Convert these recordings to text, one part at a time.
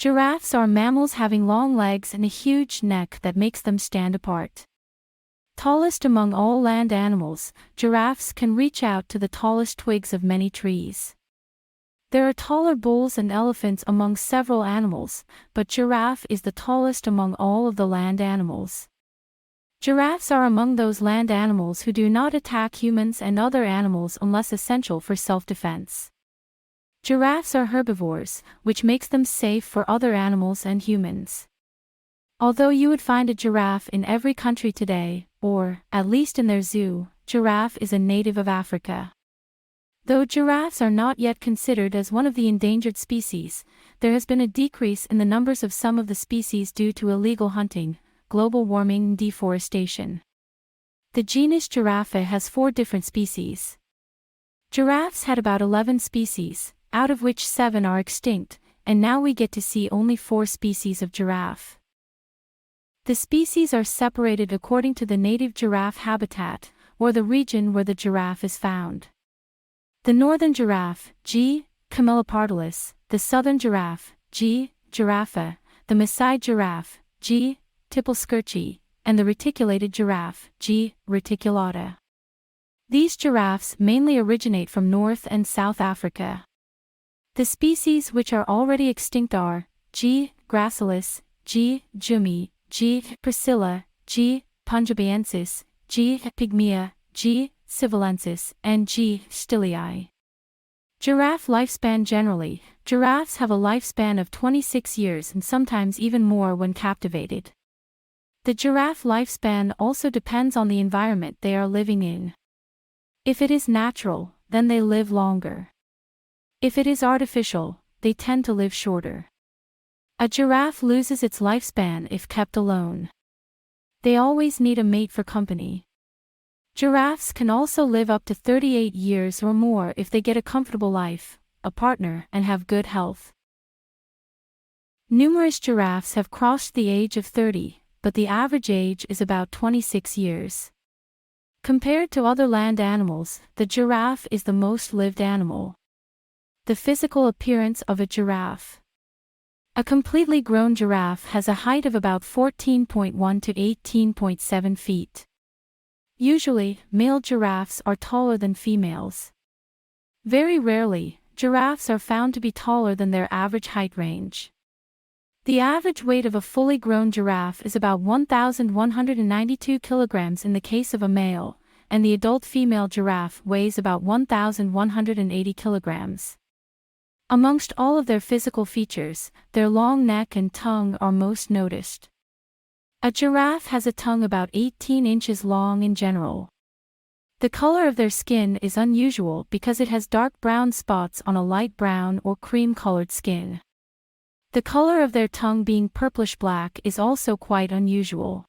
Giraffes are mammals having long legs and a huge neck that makes them stand apart. Tallest among all land animals, giraffes can reach out to the tallest twigs of many trees. There are taller bulls and elephants among several animals, but giraffe is the tallest among all of the land animals. Giraffes are among those land animals who do not attack humans and other animals unless essential for self-defense. Giraffes are herbivores, which makes them safe for other animals and humans. Although you would find a giraffe in every country today, or, at least in their zoo, giraffe is a native of Africa. Though giraffes are not yet considered as one of the endangered species, there has been a decrease in the numbers of some of the species due to illegal hunting, global warming and deforestation. The genus Giraffe has 4 different species. Giraffes had about 11 species, out of which 7 are extinct, and now we get to see only 4 species of giraffe. The species are separated according to the native giraffe habitat, or the region where the giraffe is found. The northern giraffe, G. camelopardalis, the southern giraffe, G. giraffa, the Maasai giraffe, G. tipulskirchi, and the reticulated giraffe, G. reticulata. These giraffes mainly originate from North and South Africa. The species which are already extinct are G. gracilis, G. jumi, G. priscilla, G. punjabiensis, G. pygmea, G. civilensis, and G. stilii. Giraffe lifespan. Generally, giraffes have a lifespan of 26 years and sometimes even more when captivated. The giraffe lifespan also depends on the environment they are living in. If it is natural, then they live longer. If it is artificial, they tend to live shorter. A giraffe loses its lifespan if kept alone. They always need a mate for company. Giraffes can also live up to 38 years or more if they get a comfortable life, a partner, and have good health. Numerous giraffes have crossed the age of 30, but the average age is about 26 years. Compared to other land animals, the giraffe is the most lived animal. The physical appearance of a giraffe. A completely grown giraffe has a height of about 14.1 to 18.7 feet. Usually, male giraffes are taller than females. Very rarely, giraffes are found to be taller than their average height range. The average weight of a fully grown giraffe is about 1,192 kilograms in the case of a male, and the adult female giraffe weighs about 1,180 kilograms. Amongst all of their physical features, their long neck and tongue are most noticed. A giraffe has a tongue about 18 inches long in general. The color of their skin is unusual because it has dark brown spots on a light brown or cream-colored skin. The color of their tongue being purplish-black is also quite unusual.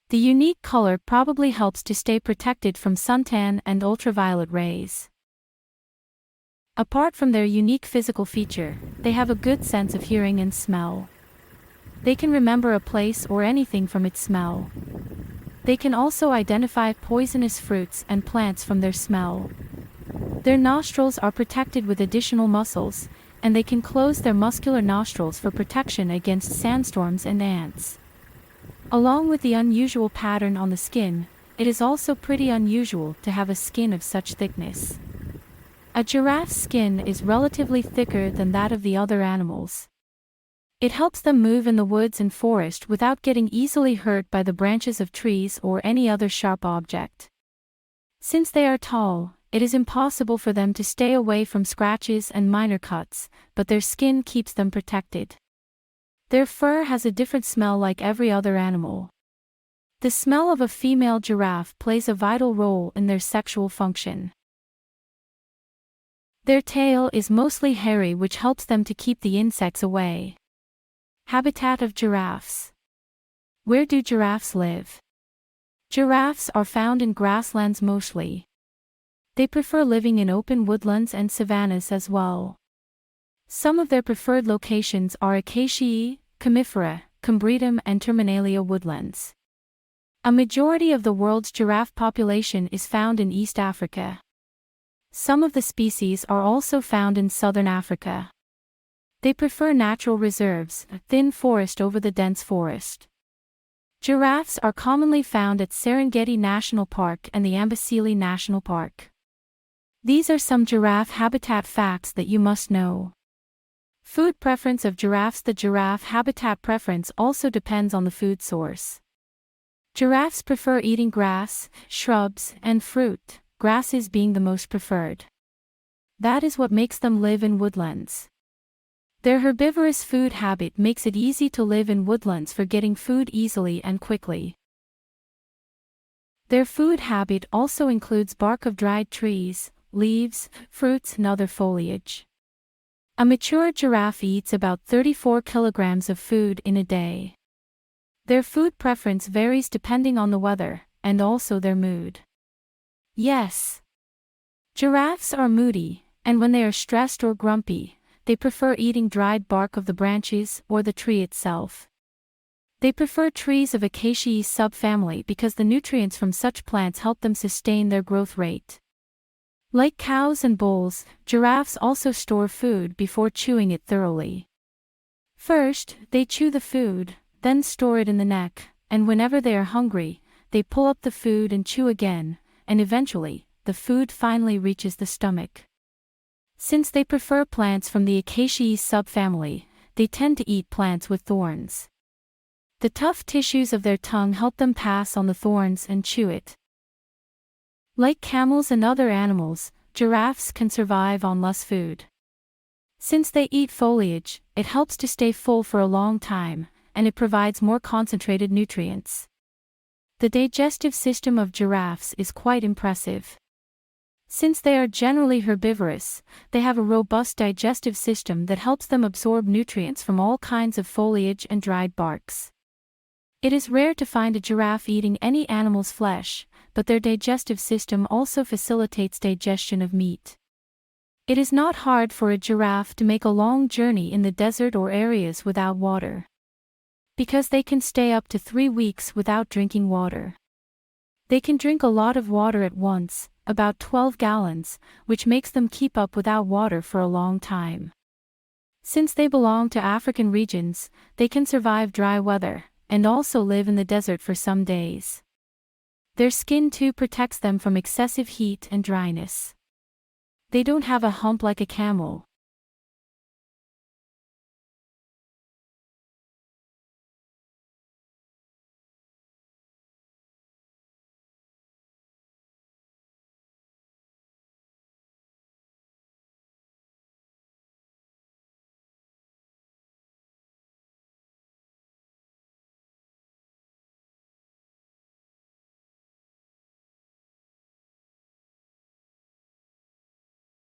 The unique color probably helps to stay protected from suntan and ultraviolet rays. Apart from their unique physical feature, they have a good sense of hearing and smell. They can remember a place or anything from its smell. They can also identify poisonous fruits and plants from their smell. Their nostrils are protected with additional muscles, and they can close their muscular nostrils for protection against sandstorms and ants. Along with the unusual pattern on the skin, it is also pretty unusual to have a skin of such thickness. A giraffe's skin is relatively thicker than that of the other animals. It helps them move in the woods and forest without getting easily hurt by the branches of trees or any other sharp object. Since they are tall, it is impossible for them to stay away from scratches and minor cuts, but their skin keeps them protected. Their fur has a different smell like every other animal. The smell of a female giraffe plays a vital role in their sexual function. Their tail is mostly hairy, which helps them to keep the insects away. Habitat of giraffes. Where do giraffes live? Giraffes are found in grasslands mostly. They prefer living in open woodlands and savannas as well. Some of their preferred locations are Acaciae, Comifera, Combretum and Terminalia woodlands. A majority of the world's giraffe population is found in East Africa. Some of the species are also found in southern Africa. They prefer natural reserves, a thin forest over the dense forest. Giraffes are commonly found at Serengeti National Park and the Amboseli National Park. These are some giraffe habitat facts that you must know. Food preference of giraffes. The giraffe habitat preference also depends on the food source. Giraffes prefer eating grass, shrubs, and fruit, grasses being the most preferred. That is what makes them live in woodlands. Their herbivorous food habit makes it easy to live in woodlands for getting food easily and quickly. Their food habit also includes bark of dried trees, leaves, fruits and other foliage. A mature giraffe eats about 34 kilograms of food in a day. Their food preference varies depending on the weather, and also their mood. Yes. Giraffes are moody, and when they are stressed or grumpy, they prefer eating dried bark of the branches or the tree itself. They prefer trees of Acaceae subfamily because the nutrients from such plants help them sustain their growth rate. Like cows and bulls, giraffes also store food before chewing it thoroughly. First, they chew the food, then store it in the neck, and whenever they are hungry, they pull up the food and chew again, and eventually, the food finally reaches the stomach. Since they prefer plants from the Acaceae subfamily, they tend to eat plants with thorns. The tough tissues of their tongue help them pass on the thorns and chew it. Like camels and other animals, giraffes can survive on less food. Since they eat foliage, it helps to stay full for a long time, and it provides more concentrated nutrients. The digestive system of giraffes is quite impressive. Since they are generally herbivorous, they have a robust digestive system that helps them absorb nutrients from all kinds of foliage and dried barks. It is rare to find a giraffe eating any animal's flesh, but their digestive system also facilitates digestion of meat. It is not hard for a giraffe to make a long journey in the desert or areas without water, because they can stay up to 3 weeks without drinking water. They can drink a lot of water at once, about 12 gallons, which makes them keep up without water for a long time. Since they belong to African regions, they can survive dry weather, and also live in the desert for some days. Their skin too protects them from excessive heat and dryness. They don't have a hump like a camel,